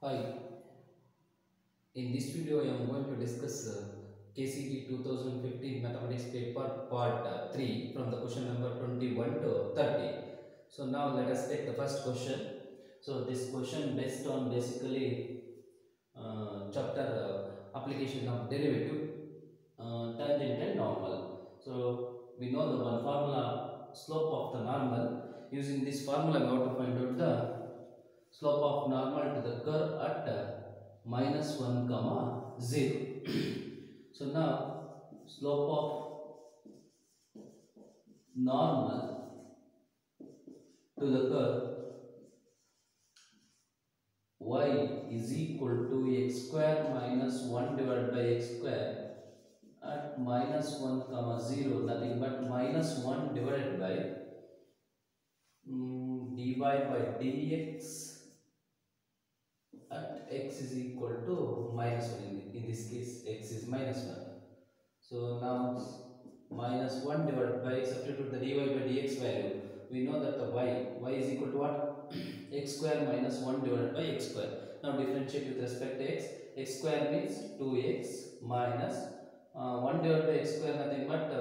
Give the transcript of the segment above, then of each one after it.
Hi, in this video I am going to discuss KCT 2015 Mathematics paper part 3 from the question number 21 to 30. So now let us take the first question. So this question based on basically chapter application of derivative, tangent and normal. So we know the one formula, slope of the normal. Using this formula we have to find out the slope of normal to the curve at minus 1 comma 0. So now slope of normal to the curve y is equal to x square minus 1 divided by x square at minus 1 comma 0, nothing but minus 1 divided by dy by dx at x is equal to minus 1. In this case x is minus 1. So now minus 1 divided by, substitute the dy by dx value. We know that the y is equal to what? X square minus 1 divided by x square. Now differentiate with respect to x. X square means 2x minus 1 divided by x square, nothing but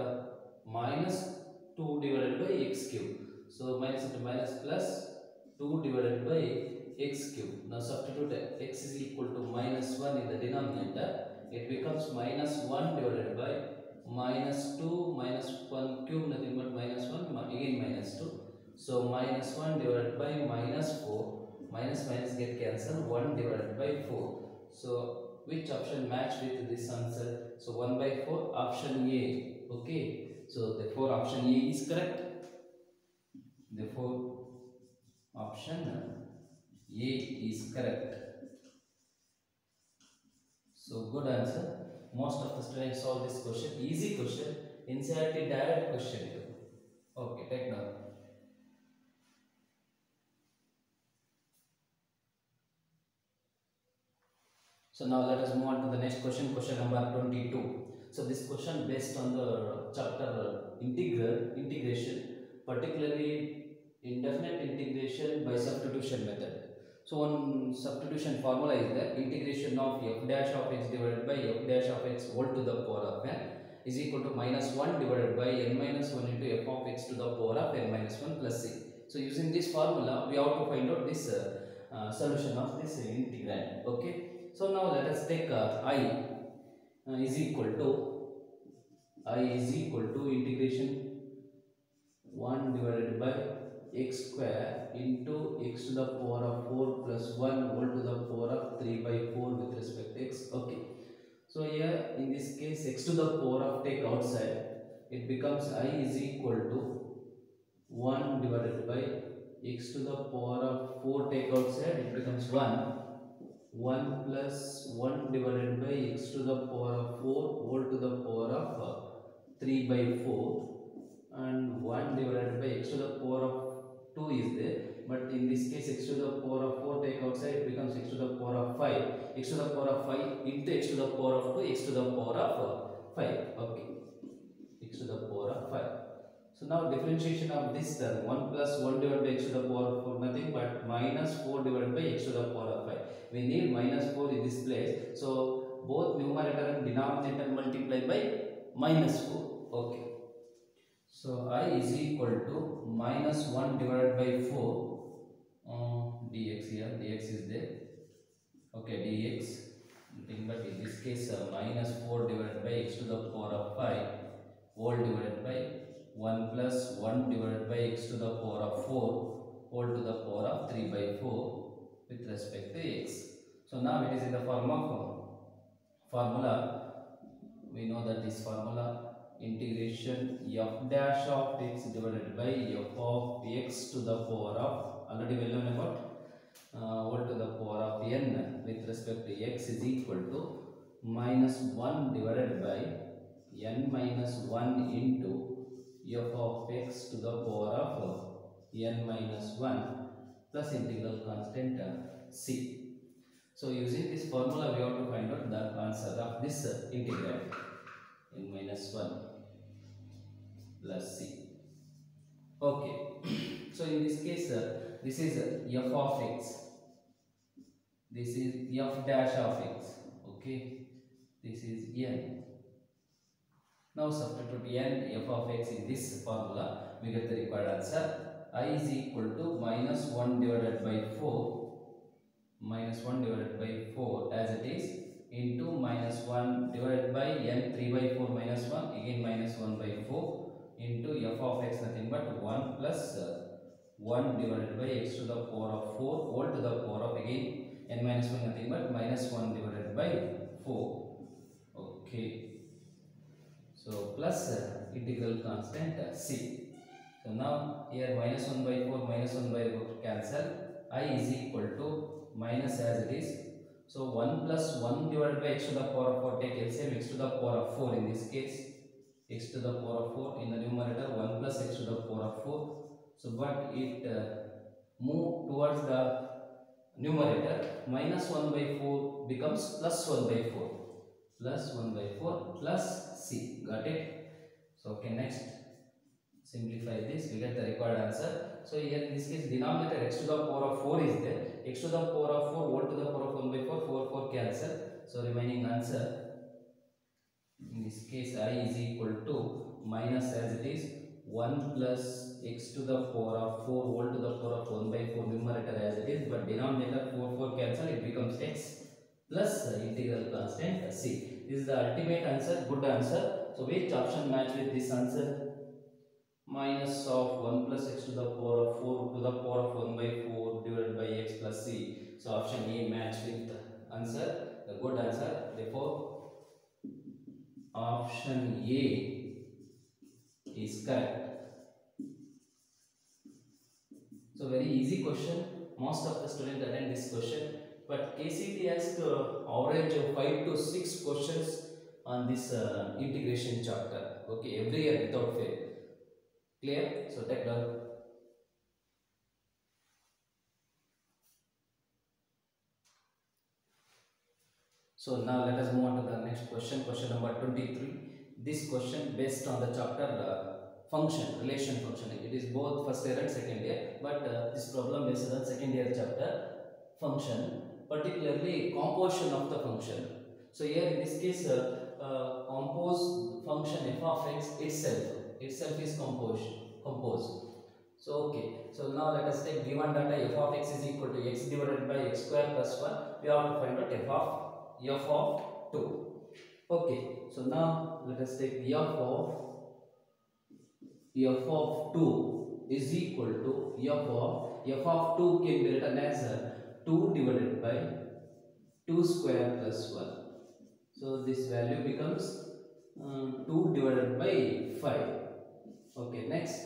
minus 2 divided by x cube. So minus into minus plus 2 divided by x cube. Now substitute x is equal to minus 1 in the denominator. It becomes minus 1 divided by minus 2 minus 1 cube, nothing but minus 1, again minus 2. So minus 1 divided by minus 4, minus minus get cancelled, 1 divided by 4. So which option match with this answer? So 1 by 4, option A. Okay, so therefore option A is correct. Therefore option A is correct. So good answer. Most of the students solve this question. Easy question. NCERT direct question. Okay, take now. So now let us move on to the next question. Question number 22. So this question based on the chapter integration, particularly indefinite integration by substitution method. So one substitution formula is there: integration of f dash of x divided by f dash of x whole to the power of n is equal to minus 1 divided by n minus 1 into f of x to the power of n minus 1 plus c. So using this formula we have to find out this solution of this integrand. Okay. So now let us take I is equal to integration 1 divided by x square into x to the power of 4 plus 1 whole to the power of 3 by 4 with respect to x. Okay. So here in this case x to the power of take outside, it becomes I is equal to 1 divided by x to the power of 4 take outside, it becomes 1 plus 1 divided by x to the power of 4 whole to the power of 3 by 4, and 1 divided by x to the power of 2 is there, but in this case x to the power of 4 take outside, it becomes x to the power of 5, x to the power of 5 into x to the power of 2, x to the power of 5. Okay, x to the power of 5. So now differentiation of this term, 1 plus 1 divided by x to the power of 4, nothing but minus 4 divided by x to the power of 5. We need minus 4 in this place, so both numerator and denominator multiply by minus 4. Okay. So I is equal to minus 1 divided by 4 dx, here dx is there. Okay, dx, nothing but in this case minus 4 divided by x to the power of 5 whole divided by 1 plus 1 divided by x to the power of 4 whole to the power of 3 by 4 with respect to x. So now it is in the form of formula. We know that this formula, integration f dash of x divided by f of x to the power of, already well known about, whole to the power of n with respect to x is equal to minus 1 divided by n minus 1 into f of x to the power of n minus 1 plus integral constant c. So using this formula we have to find out the answer of this integral, n minus 1 plus c. Okay. So in this case this is f of x This is f dash of x. Okay, this is n. Now substitute n f of x in this formula, we get the required answer. I is equal to minus 1 divided by 4, minus 1 divided by 4 as it is, into minus 1 divided by n 3 by 4 minus 1, again minus 1 by 4, into f of x nothing but 1 plus 1 divided by x to the power of 4 whole to the power of again n minus 1 nothing but minus 1 divided by 4. Okay, so plus integral constant c. So now here minus 1 by 4 minus 1 by 4 cancel. I is equal to minus as it is. So 1 plus 1 divided by x to the power of 4, take LCM x to the power of 4 in this case. X to the power of 4 in the numerator, 1 plus x to the power of 4. So but it move towards the numerator, minus 1 by 4 becomes plus 1 by 4. Plus 1 by 4 plus c. Got it? So okay, next. Simplify this, we get the required answer. So here in this case denominator x to the power of 4 is there. X to the power of 4 whole to the power of 1 by 4, 4 cancel. So remaining answer in this case I is equal to minus as it is 1 plus x to the power of 4 whole to the power of 1 by 4 numerator as it is, but denominator 4 cancel, it becomes x plus the integral constant c. This is the ultimate answer, good answer. So which option match with this answer? Minus of 1 plus x to the power of 4 to the power of 1 by 4 divided by x plus c. So option A match with the answer, the good answer. Therefore option A is correct. So very easy question, most of the students attend this question, but KCT asks average of 5 to 6 questions on this integration chapter. Okay, every year without fail. Clear? So take down. So now let us move on to the next question, question number 23. This question based on the chapter function, relation function. It is both first year and second year, but this problem based on second year chapter function, particularly composition of the function. So here in this case, compose function f of x itself is composed. So okay, so now let us take given data f of x is equal to x divided by x square plus 1. We have to find out f of 2. Okay, so now let us take f of 2 is equal to f of 2 can be written as 2 divided by 2 square plus 1. So this value becomes 2 divided by 5. Okay, next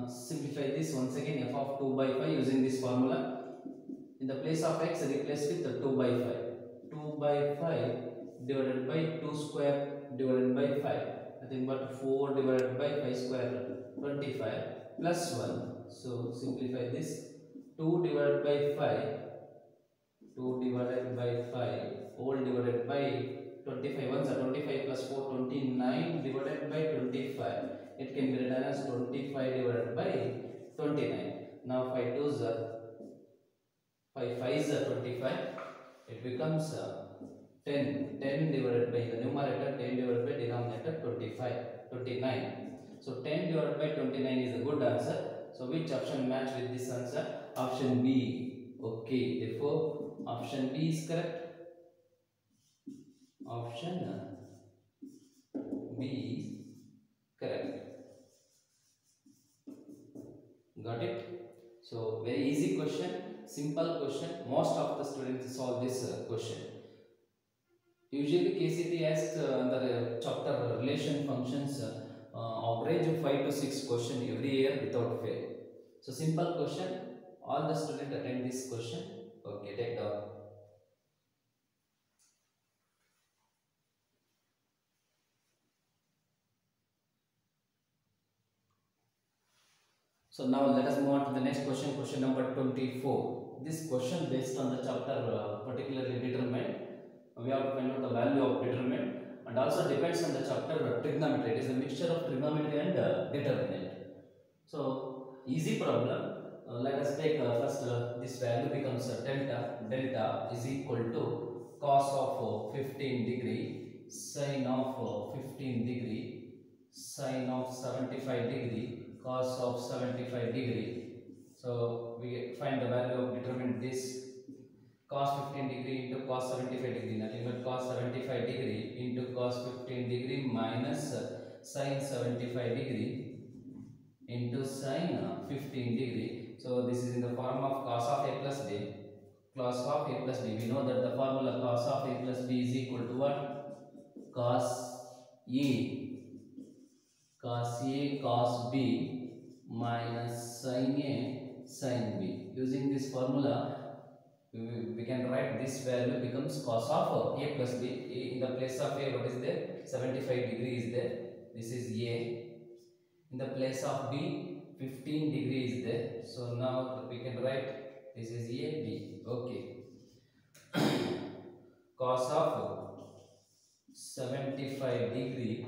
simplify this once again, f of 2 by 5 using this formula. In the place of x, replace with 2 by 5. 2 by 5 divided by 2 square divided by 5. Nothing but 4 divided by 5 square, 25 plus 1. So simplify this. 2 divided by 5. 2 divided by 5 whole divided by 25. Once 25 plus 4, 29 divided by 25. It can be written as 25 divided by 29. Now 5 2s are 5 5s are 25. It becomes 10. 10 divided by the numerator, 10 divided by denominator 29. So 10 divided by 29 is a good answer. So which option match with this answer? Option B. Okay, therefore option B is correct. Option B is correct. Got it? So very easy question, simple question. Most of the students solve this question. Usually KCT asks the chapter relation functions average of 5 to 6 question every year without fail. So simple question, all the students attend this question. Okay, take down. So now let us move on to the next question, question number 24. This question based on the chapter particularly determinant. We have to find out the value of determinant, and also depends on the chapter trigonometry. It is a mixture of trigonometry and determinant. So easy problem. let us take first this value becomes delta. Delta is equal to cos of 15 degree sine of 15 degree sine of 75 degree cos of 75 degree. So we find the value of determine this cos 15 degree into cos 75 degree, nothing but cos 75 degree into cos 15 degree minus sine 75 degree into sine 15 degree. So this is in the form of cos of a plus b. Cos of a plus b. We know that the formula cos of a plus b is equal to what? Cos a. Cos a cos b minus sine a sine b. Using this formula, we can write this value becomes cos of a plus b. In the place of a, what is there? 75 degree is there. This is a. In the place of b, 15 degree is there. So now we can write this is a b. Okay. Cos of 75 degree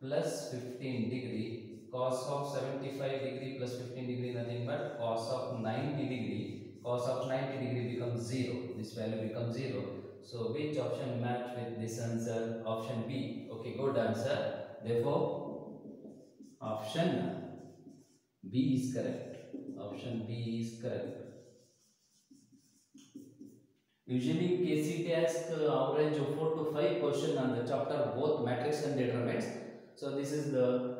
plus 15 degree. Cos of 75 degree plus 15 degree nothing but cos of 90 degree. Cos of 90 degree becomes 0. This value becomes 0. So which option match with this answer? Option B. Okay, good answer. Therefore, option B is correct. Option B is correct. Usually KCT asks average of 4 to 5 questions on the chapter both matrix and determinants. So this is the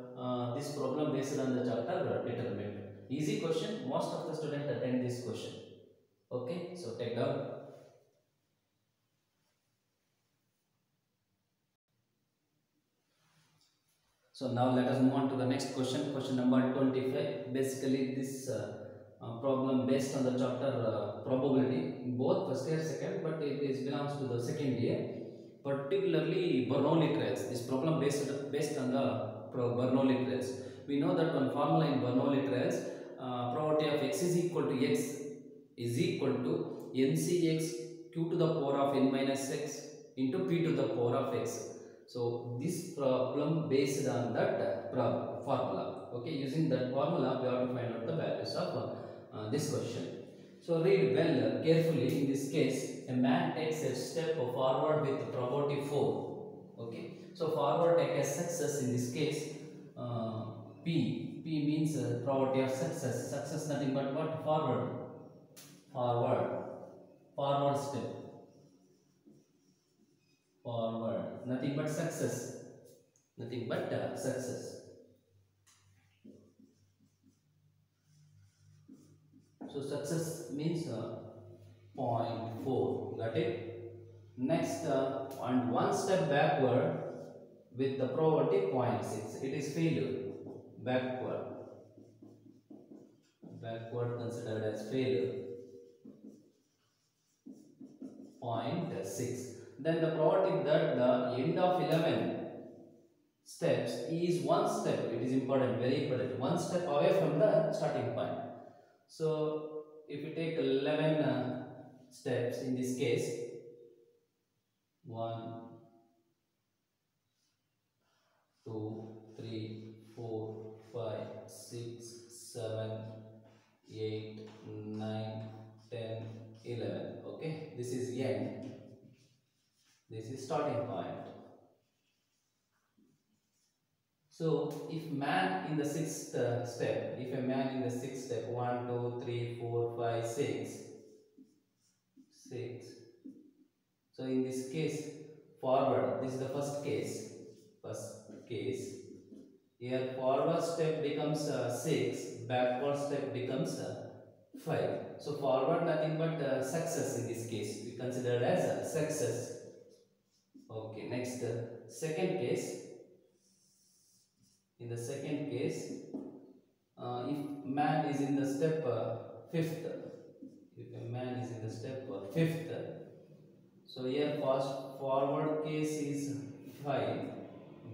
this problem based on the chapter determinant. Easy question. Most of the students attend this question. Okay, so take down. So now let us move on to the next question. Question number 25. Basically this problem based on the chapter probability, both first year, second, but it is belongs to the second year. Particularly Bernoulli trials. This problem based on the Bernoulli trials. We know that one formula in Bernoulli trials, probability of x is equal to x is equal to ncx q to the power of n minus x into p to the power of x. So this problem based on that formula. Okay, using that formula we have to find out the values of this question. So read well carefully. In this case, a man takes a step forward with probability 4. Okay, so forward take a success. In this case, P means probability of success. Success nothing but what? Forward step. Forward nothing but success. Nothing but success. So success means 0.4. Got it? Next, and one step backward with the probability 0.6. It is failure. Backward considered as failure. 0.6. Then the probability that the end of 11 steps is one step. It is important, very important. One step away from the starting point. So if you take 11 steps in this case, 1, 2, 3, 4, 5, 6, 7, 8, 9, 10, 11. Okay, this is end. This is starting point. So if man in the sixth step, if a man in the sixth step, 1, 2, 3, 4, 5, 6. So in this case, forward, this is the first case. Here forward step becomes 6, backward step becomes 5. So forward nothing but success in this case. We consider as a success. Okay, next second case. In the second case, if man is in the step fifth, so here forward case is 5,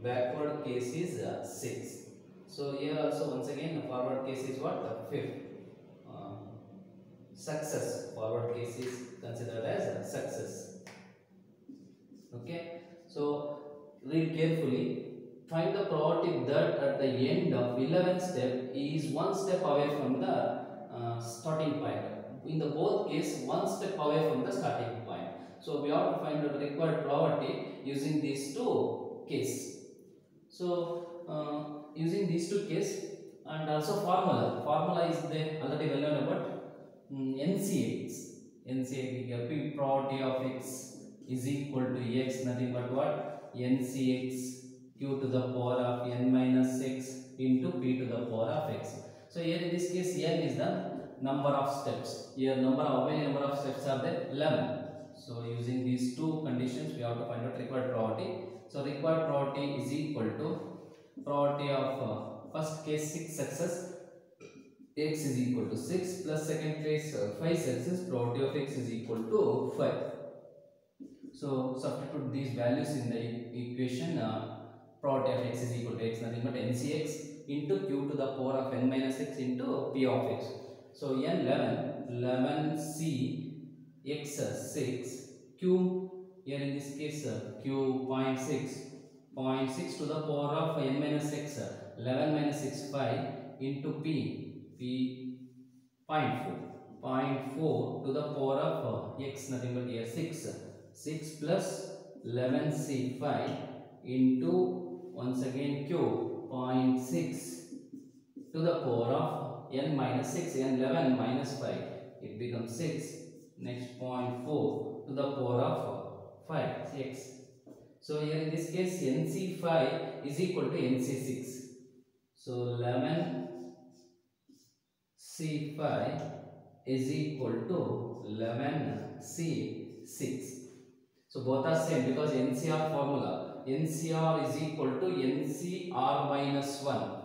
backward case is 6. So here also once again forward case is what? 5th. Success. Forward case is considered as a success. Okay. So read carefully. Find the probability that at the end of 11th step is one step away from the starting point. In the both case, one step away from the starting point. So we have to find the required probability using these two cases. So using these two cases and also formula is there already well known about NCX. NCX, P probability of x is equal to x, nothing but what? NCX q to the power of n minus x into p to the power of x. So here in this case, n is the number of steps. Here how many number of steps are there? 11. So using these two conditions, we have to find out required probability. So required probability is equal to probability of first case 6 success, x is equal to 6, plus second case 5 success, probability of x is equal to 5. So substitute these values in the equation. Probability of x is equal to x, nothing but NCX into q to the power of n minus x into p of x. So n 11 c x 6 q, here in this case q 0.6 to the power of n minus x, 11 minus 6 5 into p 0.4 to the power of x, nothing but here 6 plus 11 c 5 into once again q 0.6 to the power of n minus 6, n 11 minus 5, it becomes 6, next 0.4 to the power of 5, 6. So here in this case NC5 is equal to NC6. So 11 C5 is equal to 11 C6. So both are same because NCR formula, NCR is equal to NCR minus 1.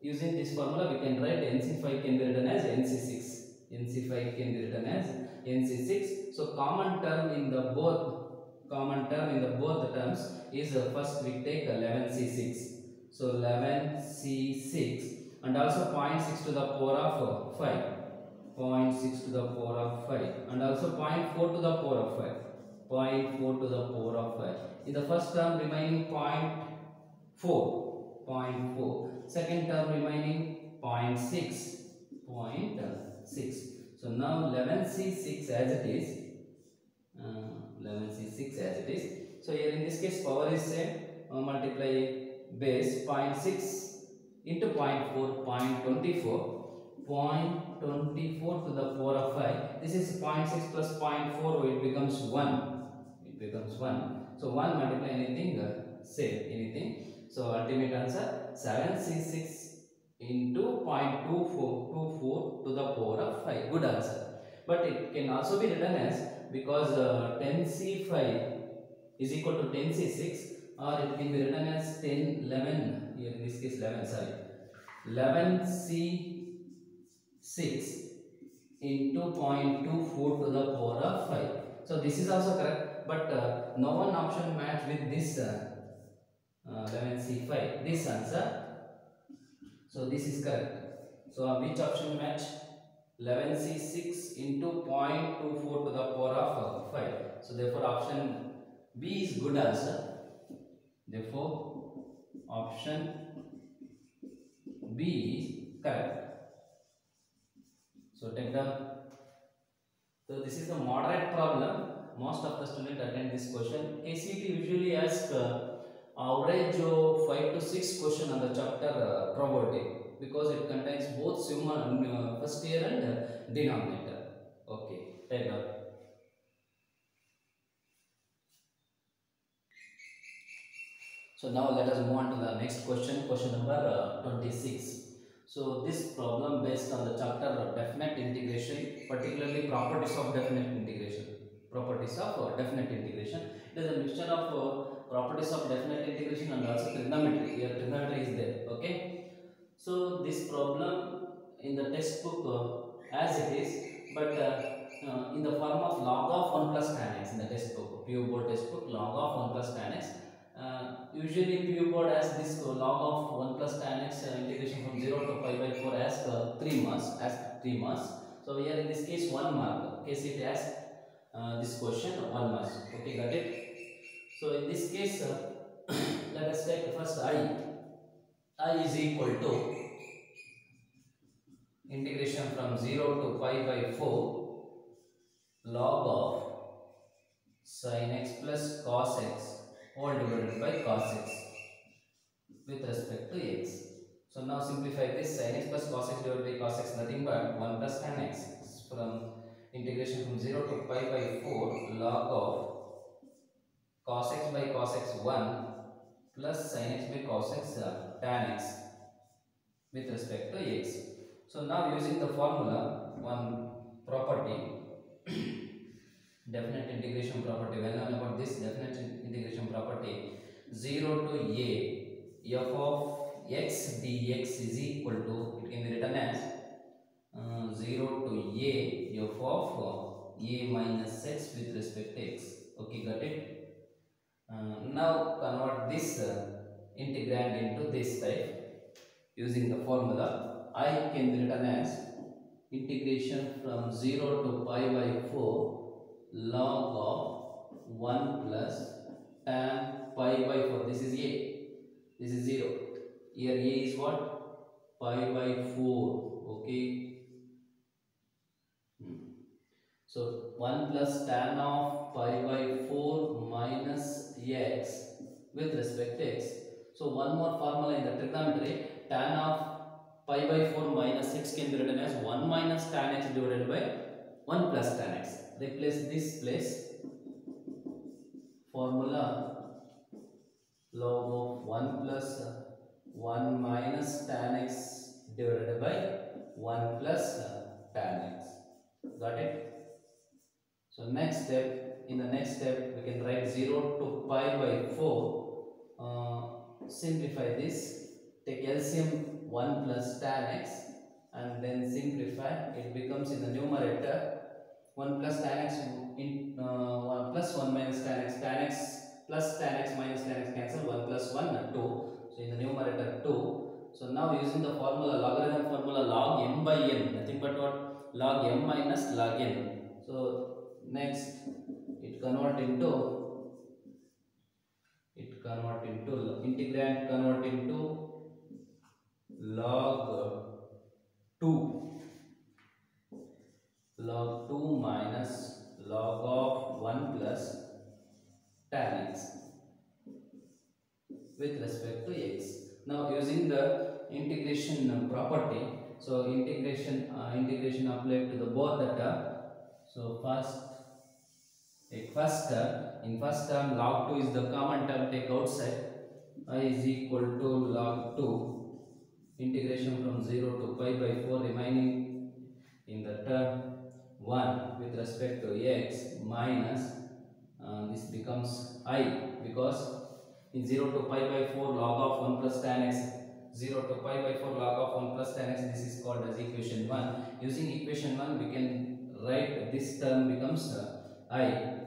Using this formula we can write NC5 can be written as NC6. NC5 can be written as NC6. So common term in the both terms is first we take 11C6. So 11C6 and also 0.6 to the power of 5. 0.6 to the power of 5 and also 0.4 to the power of 5. 0.4 to the power of 5. In the first term remaining 0.4. Second term remaining 0.6. So now 11C6 as it is. 11C6 as it is. So here in this case power is same. Multiply base 0.6 into 0.4, 0.24. 0.24 to the power of 5. This is 0.6 plus 0.4, it becomes 1. It becomes 1. So 1 multiply anything, same anything. So ultimate answer 7C6 into 0.24 to the power of 5. Good answer. But it can also be written as, because 10C5 is equal to 10C6, or it can be written as 11, here in this case 11, sorry. 11C6 into 0.24 to the power of 5. So this is also correct, but no one option match with this 11C5, this answer. So this is correct. So which option match? 11C6 into 0.24 to the power of 5. So therefore option B is good answer. Therefore option B is correct. So take the, so this is the moderate problem. Most of the students attend this question. KCET usually asks average 5 to 6 question on the chapter probability, because it contains both sum first year and denominator. Okay, take that. So now let us move on to the next question, question number 26. So this problem based on the chapter of definite integration, particularly properties of definite integration. Properties of definite integration. It is a mixture of properties of definite integration and also trigonometry. Here trigonometry is there. Okay. So this problem in the textbook as it is, but in the form of log of 1 plus tan x in the textbook, PU board textbook, log of 1 plus tan x. Usually PU board has this log of 1 plus tan x integration from 0 to pi by 4 as 3 marks. So here in this case 1 mark. Case it has this question 1 mark. Okay, got it. So in this case let us take first I is equal to integration from 0 to pi by 4 log of sin x plus cos x all divided by cos x with respect to x. So now simplify this. Sin x plus cos x divided by cos x nothing but 1 plus tan x. From integration from 0 to pi by 4 log of cos x by cos x 1 plus sin x by cos x tan x with respect to x. So now using the formula, one property, definite integration property, well known about this definite integration property, 0 to a f of x dx is equal to, it can be written as 0 to a f of a minus x with respect to x. Okay, got it? Now convert this integrand into this type using the formula. I can be written as integration from 0 to pi by 4 log of 1 plus tan pi by 4. This is a, this is 0. Here a is what? Pi by 4. Okay. So 1 plus tan of pi by 4 minus x with respect to x. So one more formula in the trigonometry, tan of pi by 4 minus x can be written as 1 minus tan x divided by 1 plus tan x. Replace this place, formula log of 1 plus 1 minus tan x divided by 1 plus tan x. Got it? So next step, in the next step we can write 0 to pi by 4, simplify this, take LCM 1 plus tan x and then simplify, it becomes in the numerator 1 plus tan x in 1 plus 1 minus tan x plus tan x minus tan x cancel, 1 plus 1 2, so in the numerator 2. So now using the formula, logarithm formula, log m by n, nothing but what? Log m minus log n. So next it convert into integrand, convert into log 2 minus log of 1 plus tan x with respect to x. Now using the integration property, so integration applied to the both the so first, take first term, in first term log 2 is the common term, take outside, I is equal to log 2, integration from 0 to pi by 4 remaining in the term 1 with respect to x minus, this becomes I, because in 0 to pi by 4 log of 1 plus tan x, 0 to pi by 4 log of 1 plus tan x, this is called as equation 1. Using equation 1 we can write this term becomes I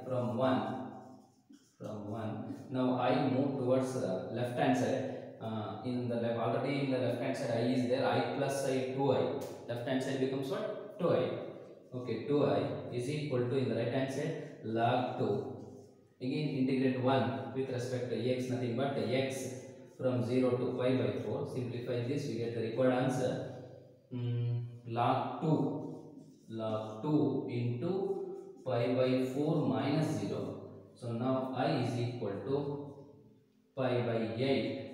from 1. Now I move towards left hand side. In the left, already in the left hand side I is there, I plus I 2I. Left hand side becomes what? 2I. Okay, 2I is equal to, in the right hand side, log 2. Again integrate 1 with respect to x, nothing but x from 0 to pi by 4. Simplify this, we get the required answer. Log 2 into pi by 4 minus 0. So now I is equal to pi by 8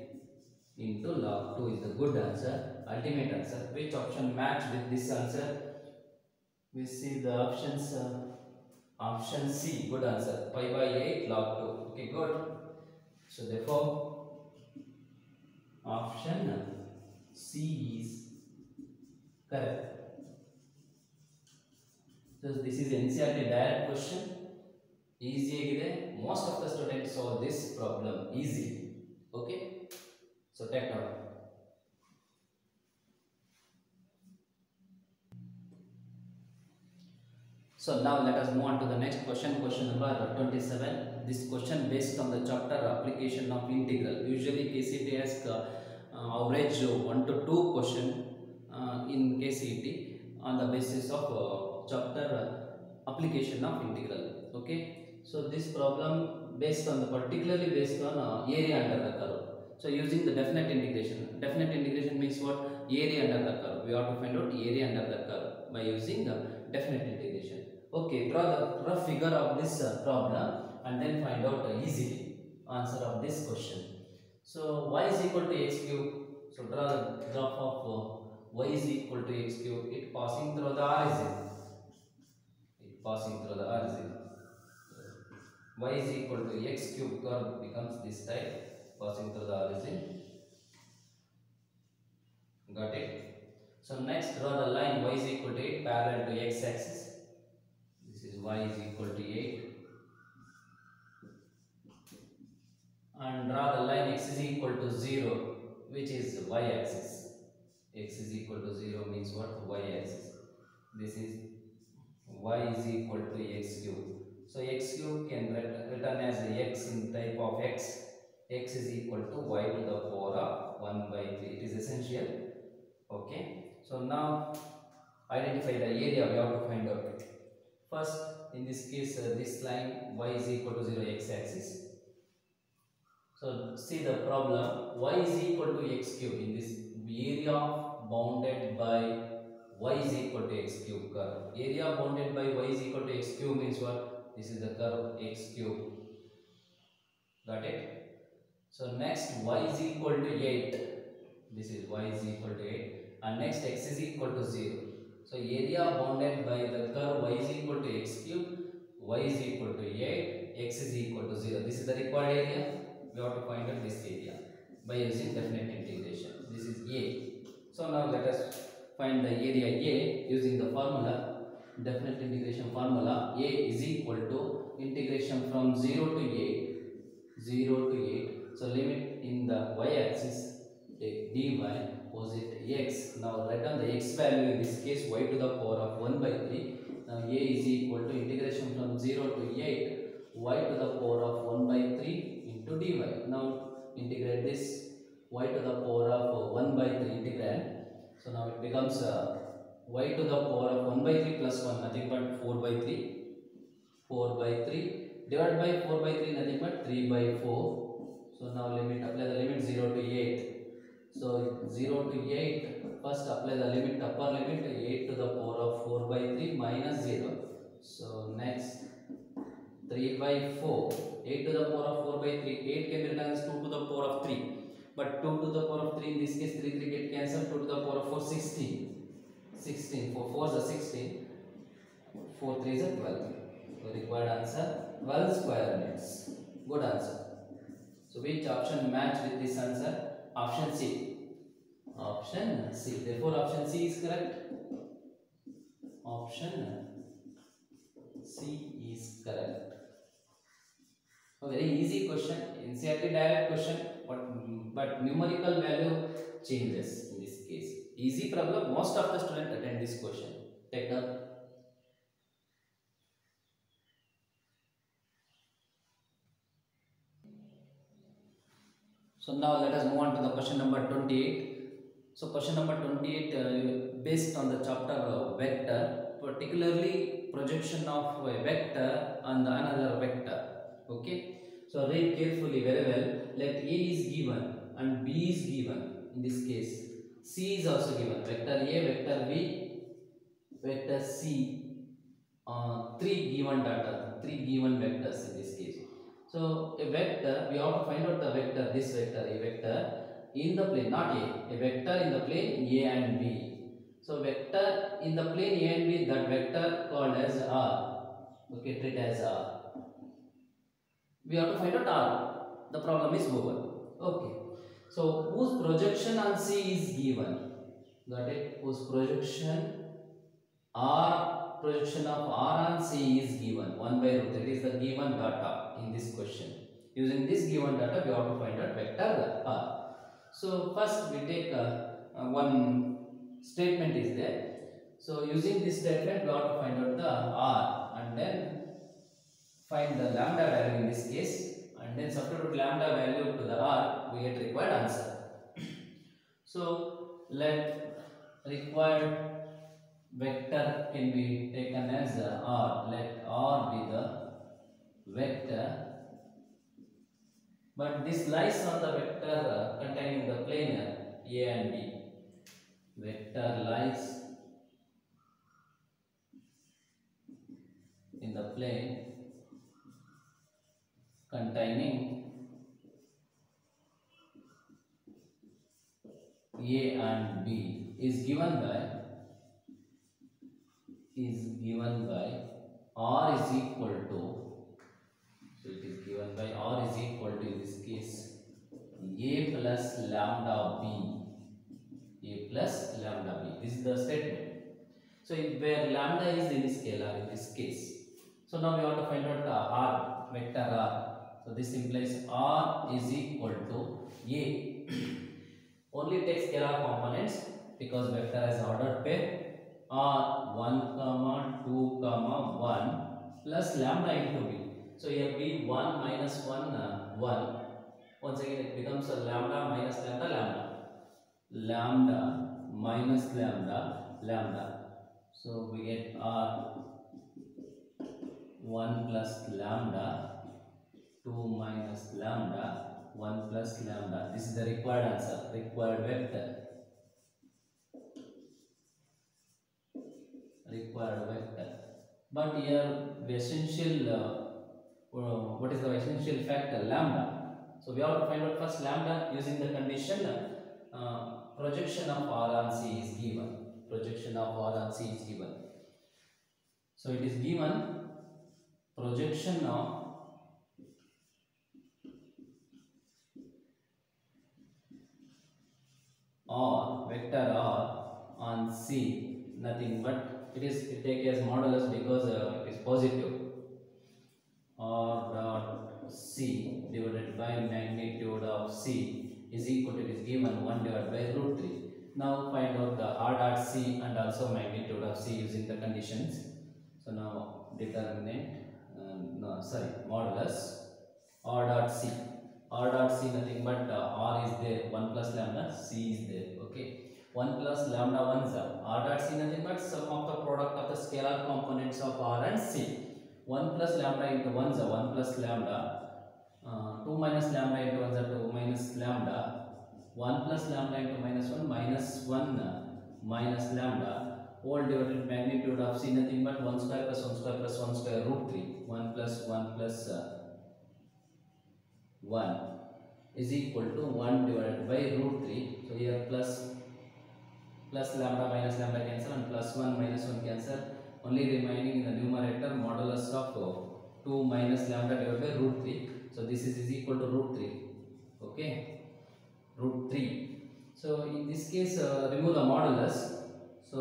into log 2 is the good answer, ultimate answer. Which option match with this answer? We see the options. Option C, good answer, pi by 8 log 2. Okay, good. So therefore option C is correct. So this is NCERT direct question. Easy agide. Most of the students solve this problem easy. Okay. So take note. So now let us move on to the next question. Question number 27. This question based on the chapter application of integral. Usually KCET asks average 1 to 2 question in KCET on the basis of chapter application of integral. Okay. So this problem based on the particularly based on area under the curve. So using the definite integration. Definite integration means what? area under the curve. We have to find out area under the curve by using definite integration. Okay, draw the rough figure of this problem and then find out easily answer of this question. So y is equal to x cube. So draw the graph of y is equal to x cube. It passing through the origin. It passing through the origin. Y is equal to x cube curve becomes this type passing through the origin. Got it? So next draw the line y is equal to 8 parallel to x axis. This is y is equal to 8. And draw the line x is equal to 0, which is y axis. X is equal to 0 means what? Y axis. This is y is equal to x cube. So x cube can written as x in type of x. X is equal to y to the power of 1 by 3. It is essential. Okay. So now identify the area we have to find out. First, in this case, this line y is equal to 0 x axis. So see the problem, y is equal to x cube in this area bounded by y is equal to x cube curve. Area bounded by y is equal to x cube means what? This is the curve x cube. Got it? So next y is equal to 8. This is y is equal to 8 and next x is equal to 0. So area bounded by the curve y is equal to x cube, y is equal to 8, x is equal to 0. This is the required area. We have to find out this area by using definite integration. This is A. So now let us find the area A using the formula, definite integration formula. A is equal to integration from 0 to 8, 0 to 8. So limit in the y-axis, take dy opposite x. Now write down the x value, in this case y to the power of 1 by 3. Now A is equal to integration from 0 to 8, y to the power of 1 by 3 into dy. Now integrate this y to the power of 1 by 3 integrand. So now it becomes y to the power of 1 by 3 plus 1, nothing but 4 by 3. 4 by 3 divided by 4 by 3, nothing but 3 by 4. So now limit, apply the limit 0 to 8. So 0 to 8, first apply the limit, upper limit 8 to the power of 4 by 3 minus 0. So next 3 by 4, 8 to the power of 4 by 3, 8 can be written as 2 to the power of 3. But 2 to the power of 3 in this case, 3 get cancelled, 2 to the power of 4, 16. 16, 4 4 is 16, 4 3 is 12. So required answer 12 square meters. Good answer. So which option match with this answer? Option C. Option C. Therefore option C is correct. Option C is correct. A very easy question, NCERT direct question, but numerical value changes in this case. Easy problem, most of the students attend this question. Take up. So now let us move on to the question number 28. So question number 28 based on the chapter vector, particularly projection of a vector on the another vector. Okay. So read carefully very well. Let A is given and B is given. In this case, C is also given. Vector A, vector B, vector C. Three given data, three given vectors in this case. So a vector, we have to find out the vector, this vector, a vector in the plane, not A vector in the plane A and B. So vector in the plane A and B, that vector called as R. Okay, treat as R. We have to find out R. The problem is over. Okay. So whose projection on C is given? Got it? Whose projection projection of R on C is given 1 by root 3. It is the given data in this question. Using this given data, we have to find out vector R. So first we take one statement is there. So using this statement, we have to find out the R and then find the lambda value in this case, and then substitute lambda value to the R, we get required answer. So let required vector can be taken as R. Let R be the vector, but this lies on the vector containing the plane A and B. vector lies in the plane containing A and B is given by R is equal to, so it is given by R is equal to, in this case, A plus lambda B. A plus lambda B. This is the statement. So where lambda is any scalar in this case. So now we want to find out R, vector R. So this implies R is equal to A. Only take scalar components because vector has ordered pair. R 1 comma 2 comma 1 plus lambda into B. So here B 1 minus 1 1. Once again it becomes a lambda minus lambda lambda. Lambda minus lambda lambda. So we get R 1 plus lambda 2 minus lambda 1 plus lambda. This is the required answer, required vector. But here the essential, what is the essential factor? Lambda. So we have to find out first lambda using the condition projection of R on C is given. Projection of R on C is given. So it is given projection of R, vector R on C, nothing but it take as modulus because it is positive. R dot C divided by magnitude of C is equal to, it is given 1 divided by root 3. Now find out the R dot C and also magnitude of C using the conditions. So now determinant, modulus R dot C. R dot C nothing but R is there, 1 plus lambda, C is there, okay. 1 plus lambda 1 is R dot C nothing but sum of the product of the scalar components of R and C. 1 plus lambda into 1 is 1 plus lambda, 2 minus lambda into 1 is 2 minus lambda, 1 plus lambda into minus 1 minus lambda, all divided magnitude of C nothing but 1 square plus 1 square plus 1 square root 3, 1 plus 1 plus 1 is equal to 1 divided by root 3. So here plus lambda minus lambda cancel and plus 1 minus 1 cancel. Only remaining in the numerator modulus of 2 minus lambda divided by root 3. So this is equal to root 3. Okay, root 3. So in this case remove the modulus. So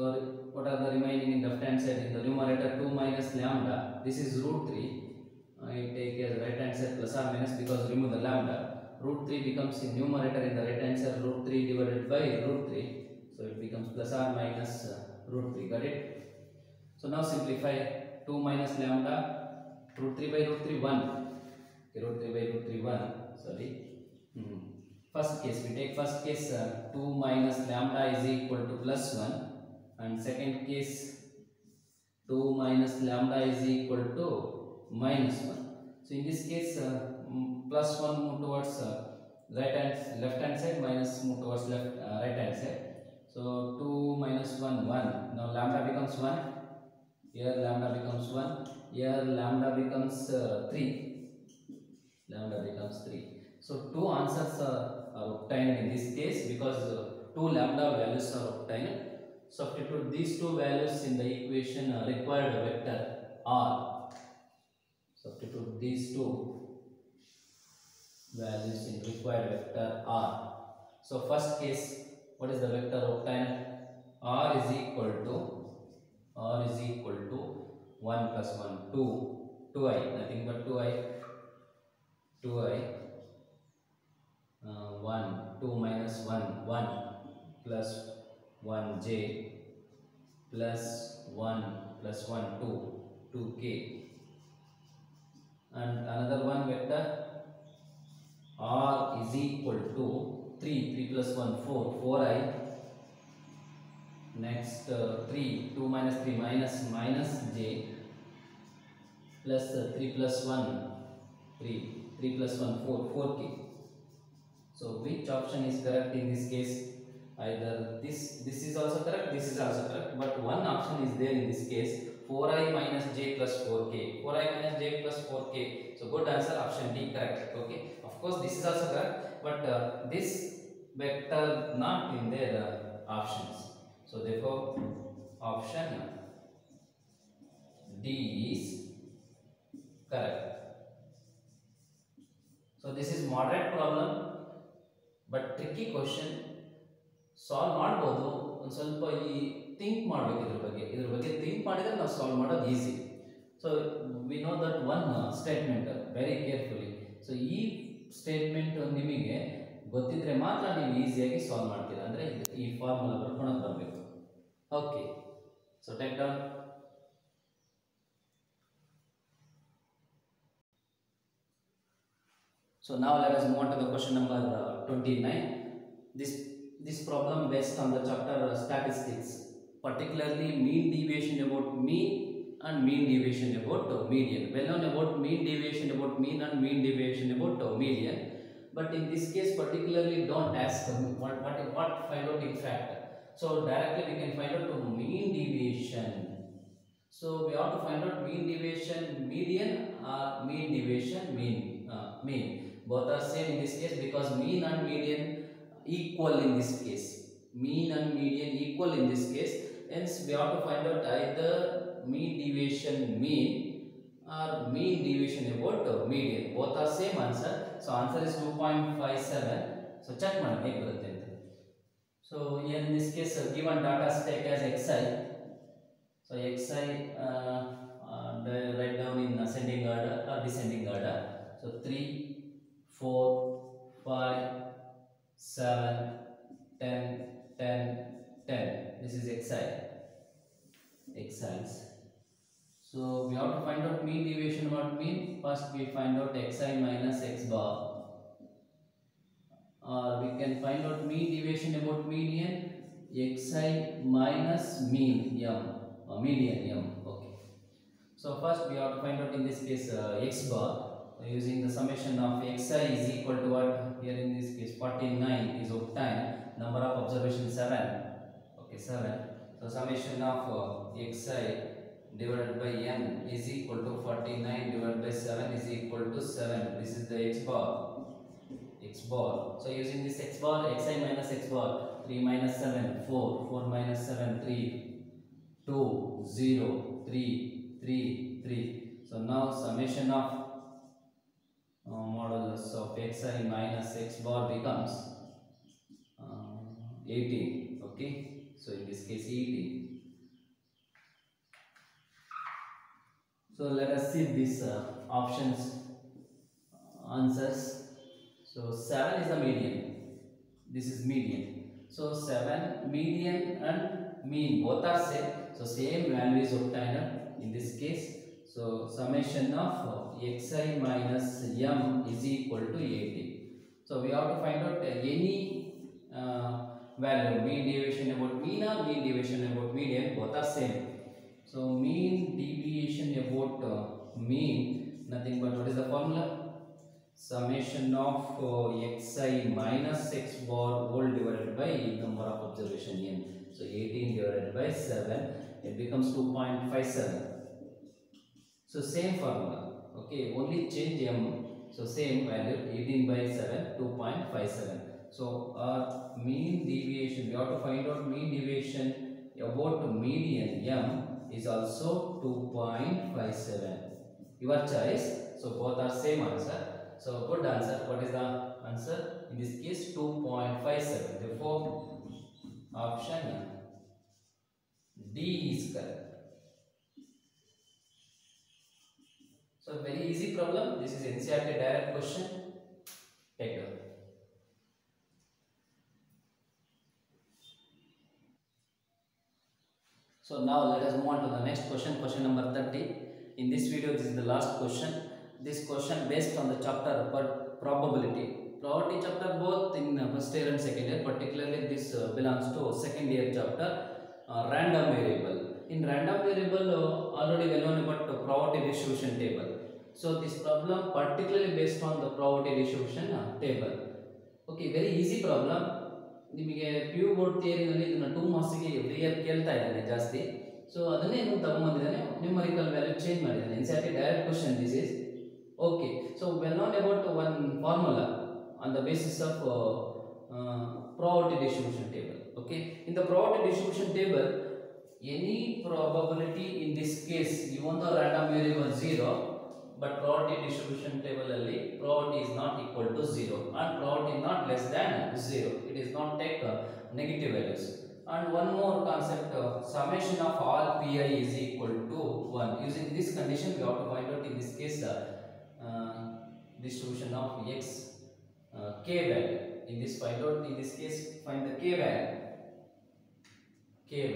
what are the remaining in the left hand side? In the numerator 2 minus lambda. This is root 3. I take as right hand side plus or minus because remove the lambda. Root 3 becomes in numerator in the right hand side root 3 divided by root 3. So it becomes plus or minus root 3. Got it? So now simplify 2 minus lambda, root 3 by root 3 1. Okay, root 3 by root 3 1. Sorry. First case, we take first case 2 minus lambda is equal to plus 1, and second case 2 minus lambda is equal to minus 1. So in this case plus 1 move towards left hand side, minus move towards right hand side. So 2 minus 1 1. Now lambda becomes 1. Here lambda becomes 1. Here lambda becomes 3. Lambda becomes 3. So two answers are obtained in this case because 2 lambda values are obtained. Substitute these two values in the equation required vector R. Substitute these two values in required vector R. So first case, what is the vector obtained? R is equal to 1 plus 1, 2i, nothing but 2i, 1, 2 minus 1, 1 plus 1j plus 1 plus 1, 2k. And another one vector R is equal to 3 plus 1, 4i. Next 3, 2 minus 3 minus j plus 3 plus 1, 3 plus 1, 4k. So which option is correct in this case? either this is also correct, this is also correct, but one option is there in this case, 4I minus j plus 4k, 4I minus j plus 4k. So good answer, option D correct. Okay, of course this is also correct, but this vector not in their options. So therefore option D is correct. So this is moderate problem but tricky question. Solve ಮಾಡ್ಬೋದು, ಒಂದು ಸ್ವಲ್ಪ ಈ think ಮಾಡಬೇಕು ಇದ್ರ ಬಗ್ಗೆ think ಮಾಡಿದರೆ ನಾವು solve ಮಾಡೋದು easy. So we know that one statement very carefully. So ಈ ಸ್ಟೇಟ್ಮೆಂಟ್ ನಿಮಗೆ ಗೊತ್ತಿದ್ರೆ ಮಾತ್ರ ನೀವು ಈಸಿಯಾಗಿ ಸಾಲ್ವ್ ಮಾಡ್ತೀರಾ, ಅಂದರೆ ಈ ಫಾರ್ಮುಲಾ ಬರ್ಕೊಂಡು ಬರಬೇಕು. Okay, so take down. So now let us move on to the question number 29. This problem based on the chapter statistics, particularly mean deviation about mean and mean deviation about median. Well known about mean deviation about mean and mean deviation about median, but in this case particularly don't ask what find out in fact. So directly we can find out mean deviation. So we have to find out mean deviation median or mean deviation mean. Both are same in this case because mean and median equal in this case. Mean and median equal in this case. Hence we have to find out either mean deviation mean or mean deviation about median. Both are same answer. So answer is 2.57. So check ಮಾಡಿ ಹೇಗೆ ಬರುತ್ತೆ ಅಂತ. So here in this case given data take as xi. So xi write down in ascending order or descending order. So 3, 4, 5, 7, 10, 10, 10. This is xi's. So we have to find out mean deviation about mean. First we find out xi minus x bar. Or we can find out mean deviation about median, xi minus mean m, median m. Okay. So first we have to find out in this case x bar. Using the summation of xi is equal to what? Here in this case 49 is obtained. Number of observations 7. Okay, 7. So summation of xi divided by n is equal to 49 divided by 7 is equal to 7. This is the x bar. So using this x bar, xi minus x bar, 3 minus 7 4, 4 minus 7 3, 2 0 3 3 3. So now summation of modulus of xi minus x bar becomes 18. Okay, so in this case 18. So let us see these options answers. So 7 is the median, this is median. So 7 median and mean both are same, so same value is obtained in this case. So summation of xi minus m is equal to 80. So we have to find out any value, mean deviation about mean or mean deviation about median, both are same. So mean deviation about mean, nothing but what is the formula? Summation of xi minus x bar whole divided by number of observation n. So 18 divided by 7, it becomes 2.57. So same formula, okay, only change m. So same value, 18 by 7, 2.57. So our mean deviation, we have to find out mean deviation about median m is also 2.57. Your choice. So both are same answer. So good answer. What is the answer? In this case 2.57. Therefore option D is correct. So very easy problem. This is NCERT direct question. Take care. So now let us move on to the next question, question number 30. In this video, this is the last question. This question based on the chapter probability. Probability chapter both in first year and second year. Particularly this belongs to second year chapter, random variable. In random variable, already well known about the probability distribution table. So this problem particularly based on the probability distribution table. Okay, very easy problem. ನಿಮಗೆ P U board ಥಿಯರಿನಲ್ಲಿ ಇದನ್ನ 2 ಮಾರ್ಕ್ಸ್ಗೆ every year ಕೇಳ್ತಾ ಇದ್ದಾನೆ ಜಾಸ್ತಿ. So ಅದನ್ನೇ ನೀವು ತಗೊಂಬಂದಿದ್ದಾನೆ, numerical value change ಮಾಡಿದ್ದಾನೆ. NCERT direct question this is. Okay, so well known about one formula on the basis of probability distribution table. Okay, in the probability distribution table, any probability in this case, even though random variable 0, but probability distribution table alli probability is not equal to 0 and probability not less than 0. It is not take negative values. And one more concept, summation of all pi is equal to 1. Using this condition we have to find out in this case distribution of x k value. In this find out, in this case find the k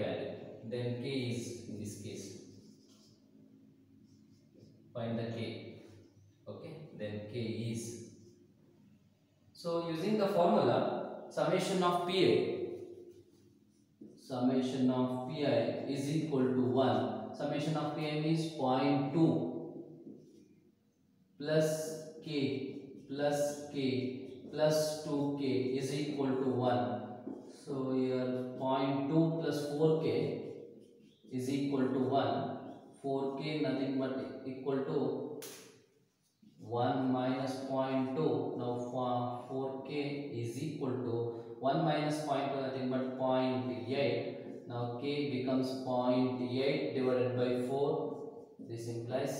value, then k is, in this case find the k. Okay, then k is, so using the formula summation of pi is equal to 1. Summation of pi means 0.2 plus k plus 2k is equal to 1. So here 0.2 plus 4k is equal to 1. 4k nothing but equal to 1 minus 0.2. Now 4k is equal to 1 minus 0.2 nothing but 0.8. Now k becomes 0.8 divided by 4. This implies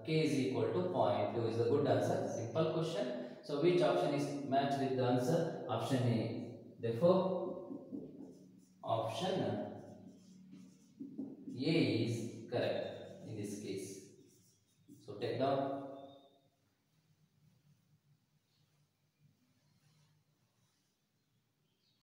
k is equal to 0.2 is the good answer. Simple question. So which option is matched with the answer? Option A. Therefore option